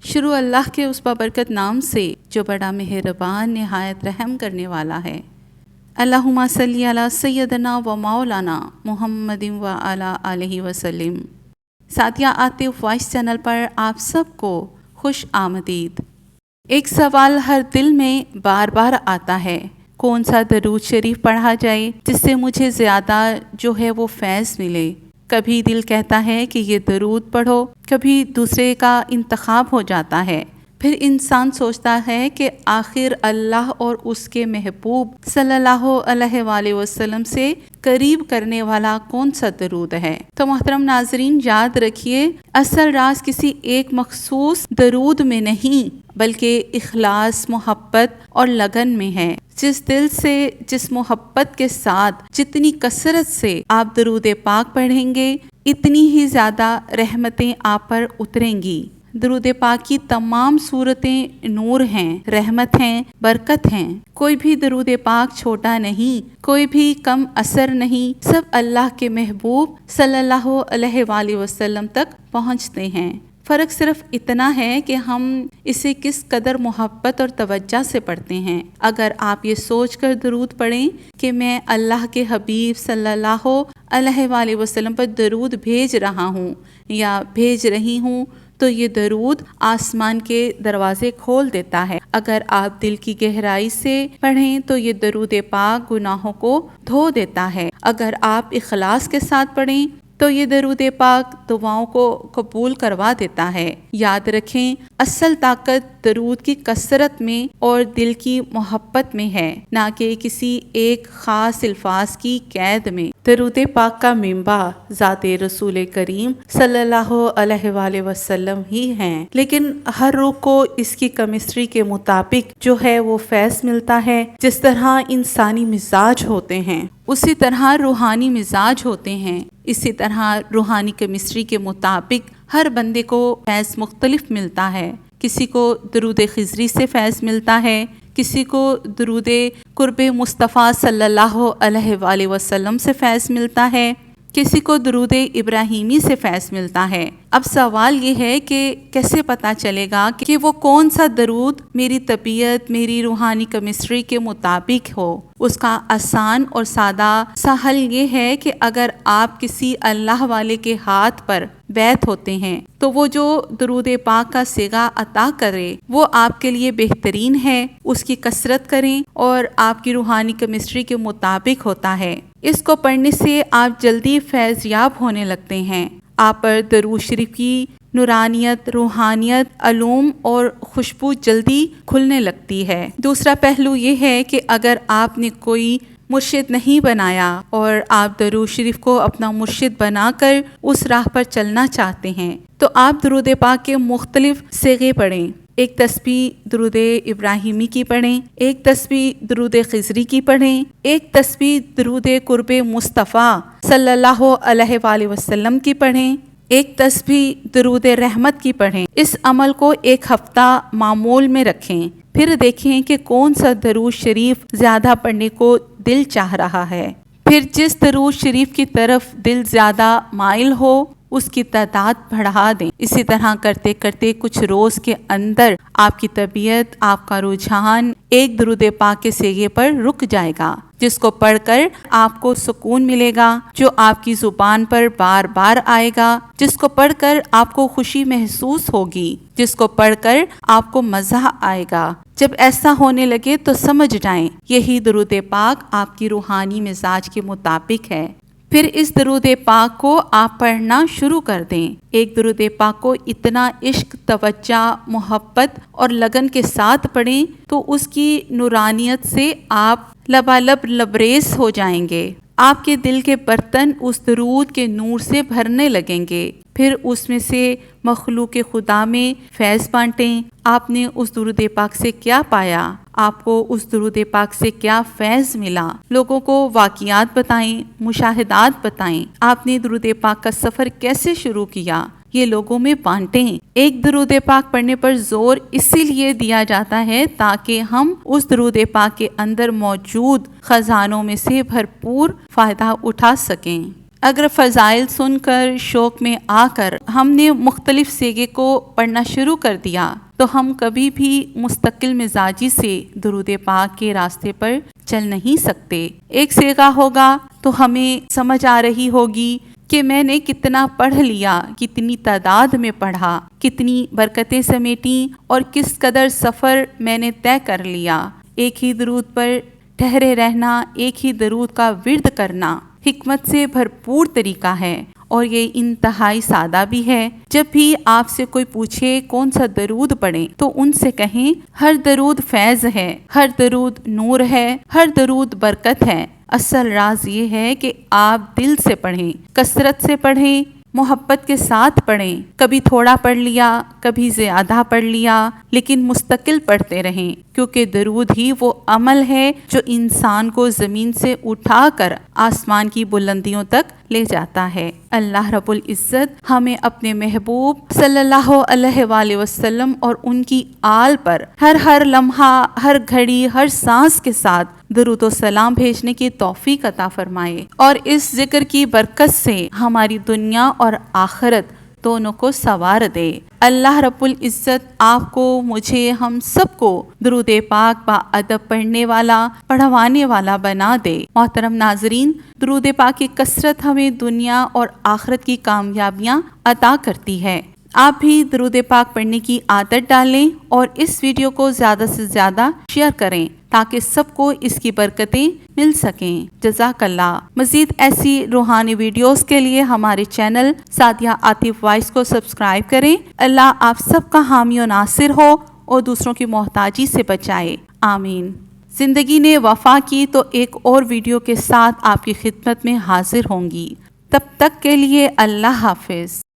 شروع اللہ کے اس بابرکت نام سے جو بڑا مہربان نہایت رحم کرنے والا ہے۔ اللہم صلی علی سیدنا و مولانا محمد و علی آلہ وسلم۔ ساتھیہ عاطف وائس چینل پر آپ سب کو خوش آمدید۔ ایک سوال ہر دل میں بار بار آتا ہے، کون سا درود شریف پڑھا جائے جس سے مجھے زیادہ جو ہے وہ فیض ملے؟ کبھی دل کہتا ہے کہ یہ درود پڑھو، کبھی دوسرے کا انتخاب ہو جاتا ہے۔ پھر انسان سوچتا ہے کہ آخر اللہ اور اس کے محبوب صلی اللہ علیہ وآلہ وسلم سے قریب کرنے والا کون سا درود ہے؟ تو محترم ناظرین، یاد رکھیے، اصل راز کسی ایک مخصوص درود میں نہیں بلکہ اخلاص، محبت اور لگن میں ہے۔ جس دل سے، جس محبت کے ساتھ، جتنی کثرت سے آپ درود پاک پڑھیں گے، اتنی ہی زیادہ رحمتیں آپ پر اتریں گی۔ درود پاک کی تمام صورتیں نور ہیں، رحمت ہیں، برکت ہیں۔ کوئی بھی درود پاک چھوٹا نہیں، کوئی بھی کم اثر نہیں، سب اللہ کے محبوب صلی اللہ علیہ وآلہ وسلم تک پہنچتے ہیں۔ فرق صرف اتنا ہے کہ ہم اسے کس قدر محبت اور توجہ سے پڑھتے ہیں۔ اگر آپ یہ سوچ کر درود پڑھیں کہ میں اللہ کے حبیب صلی اللہ علیہ وآلہ وسلم پر درود بھیج رہا ہوں یا بھیج رہی ہوں، تو یہ درود آسمان کے دروازے کھول دیتا ہے۔ اگر آپ دل کی گہرائی سے پڑھیں تو یہ درود پاک گناہوں کو دھو دیتا ہے۔ اگر آپ اخلاص کے ساتھ پڑھیں تو یہ درود پاک دعاؤں کو قبول کروا دیتا ہے۔ یاد رکھیں، اصل طاقت درود کی کثرت میں اور دل کی محبت میں ہے، نہ کہ کسی ایک خاص الفاظ کی قید میں۔ درود پاک کا منبع ذات رسول کریم صلی اللہ علیہ وآلہ وسلم ہی ہیں، لیکن ہر روح کو اس کی کیمسٹری کے مطابق جو ہے وہ فیض ملتا ہے۔ جس طرح انسانی مزاج ہوتے ہیں اسی طرح روحانی مزاج ہوتے ہیں، اسی طرح روحانی کیمسٹری کے مطابق ہر بندے کو فیض مختلف ملتا ہے۔ کسی کو درود خضری سے فیض ملتا ہے، کسی کو درود قرب مصطفیٰ صلی اللہ علیہ وآلہ وسلم سے فیض ملتا ہے، کسی کو درود ابراہیمی سے فیض ملتا ہے۔ اب سوال یہ ہے کہ کیسے پتہ چلے گا کہ وہ کون سا درود میری طبیعت، میری روحانی کیمسٹری کے مطابق ہو؟ اس کا آسان اور سادہ سا حل یہ ہے کہ اگر آپ کسی اللہ والے کے ہاتھ پر بیعت ہوتے ہیں تو وہ جو درود پاک کا صیغہ عطا کرے وہ آپ کے لیے بہترین ہے، اس کی کثرت کریں اور آپ کی روحانی کیمسٹری کے مطابق ہوتا ہے۔ اس کو پڑھنے سے آپ جلدی فیض یاب ہونے لگتے ہیں۔ آپ پر درود شریف کی نورانیت، روحانیت، علوم اور خوشبو جلدی کھلنے لگتی ہے۔ دوسرا پہلو یہ ہے کہ اگر آپ نے کوئی مرشد نہیں بنایا اور آپ درود شریف کو اپنا مرشد بنا کر اس راہ پر چلنا چاہتے ہیں تو آپ درود پاک کے مختلف صیغے پڑھیں۔ ایک تسبیح درود ابراہیمی کی پڑھیں، ایک تسبیح درود خضری کی پڑھیں، ایک تسبیح درود قرب مصطفیٰ صلی اللہ علیہ وآلہ وسلم کی پڑھیں، ایک تسبیح درود رحمت کی پڑھیں۔ اس عمل کو ایک ہفتہ معمول میں رکھیں، پھر دیکھیں کہ کون سا درود شریف زیادہ پڑھنے کو دل چاہ رہا ہے۔ پھر جس درود شریف کی طرف دل زیادہ مائل ہو اس کی تعداد بڑھا دیں۔ اسی طرح کرتے کرتے کچھ روز کے اندر آپ کی طبیعت، آپ کا رجحان ایک درود پاک کے صیغے پر رک جائے گا، جس کو پڑھ کر آپ کو سکون ملے گا، جو آپ کی زبان پر بار بار آئے گا، جس کو پڑھ کر آپ کو خوشی محسوس ہوگی، جس کو پڑھ کر آپ کو مزہ آئے گا۔ جب ایسا ہونے لگے تو سمجھ جائیں یہی درود پاک آپ کی روحانی مزاج کے مطابق ہے۔ پھر اس درود پاک کو آپ پڑھنا شروع کر دیں۔ ایک درود پاک کو اتنا عشق، توجہ، محبت اور لگن کے ساتھ پڑھیں تو اس کی نورانیت سے آپ لبالب لبریز ہو جائیں گے۔ آپ کے دل کے برتن اس درود کے نور سے بھرنے لگیں گے۔ پھر اس میں سے مخلوق خدا میں فیض بانٹیں۔ آپ نے اس درود پاک سے کیا پایا؟ آپ کو اس درود پاک سے کیا فیض ملا؟ لوگوں کو واقعات بتائیں، مشاہدات بتائیں۔ آپ نے درود پاک کا سفر کیسے شروع کیا؟ یہ لوگوں میں بانٹیں۔ ایک درود پاک پڑھنے پر زور اسی لیے دیا جاتا ہے تاکہ ہم اس درود پاک کے اندر موجود خزانوں میں سے بھرپور فائدہ اٹھا سکیں۔ اگر فضائل سن کر شوق میں آ کر ہم نے مختلف سیگے کو پڑھنا شروع کر دیا تو ہم کبھی بھی مستقل مزاجی سے درود پاک کے راستے پر چل نہیں سکتے۔ ایک سیگا ہوگا تو ہمیں سمجھ آ رہی ہوگی کہ میں نے کتنا پڑھ لیا، کتنی تعداد میں پڑھا، کتنی برکتیں سمیٹیں اور کس قدر سفر میں نے طے کر لیا۔ ایک ہی درود پر ٹھہرے رہنا، ایک ہی درود کا ورد کرنا حکمت سے بھرپور طریقہ ہے اور یہ انتہائی سادہ بھی ہے۔ جب بھی آپ سے کوئی پوچھے کون سا درود پڑھیں تو ان سے کہیں ہر درود فیض ہے، ہر درود نور ہے، ہر درود برکت ہے۔ اصل راز یہ ہے کہ آپ دل سے پڑھیں، کثرت سے پڑھیں، محبت کے ساتھ پڑھیں۔ کبھی تھوڑا پڑھ لیا، کبھی زیادہ پڑھ لیا، لیکن مستقل پڑھتے رہیں، کیونکہ درود ہی وہ عمل ہے جو انسان کو زمین سے اٹھا کر آسمان کی بلندیوں تک لے جاتا ہے۔ اللہ رب العزت ہمیں اپنے محبوب صلی اللہ علیہ وآلہ وسلم اور ان کی آل پر ہر لمحہ، ہر گھڑی، ہر سانس کے ساتھ درود و سلام بھیجنے کی توفیق عطا فرمائے اور اس ذکر کی برکت سے ہماری دنیا اور آخرت دونوں کو سنوار دے۔ اللہ رب العزت آپ کو، مجھے، ہم سب کو درود پاک با ادب پڑھنے والا، پڑھوانے والا بنا دے۔ محترم ناظرین، درود پاک کی کثرت ہمیں دنیا اور آخرت کی کامیابیاں عطا کرتی ہے۔ آپ بھی درود پاک پڑھنے کی عادت ڈالیں اور اس ویڈیو کو زیادہ سے زیادہ شیئر کریں تاکہ سب کو اس کی برکتیں مل سکیں۔ جزاک اللہ۔ مزید ایسی روحانی ویڈیوز کے لیے ہمارے چینل سعدیہ عاطف وائس کو سبسکرائب کریں۔ اللہ آپ سب کا حامی و ناصر ہو اور دوسروں کی محتاجی سے بچائے، آمین۔ زندگی نے وفا کی تو ایک اور ویڈیو کے ساتھ آپ کی خدمت میں حاضر ہوں گی۔ تب تک کے لیے اللہ حافظ۔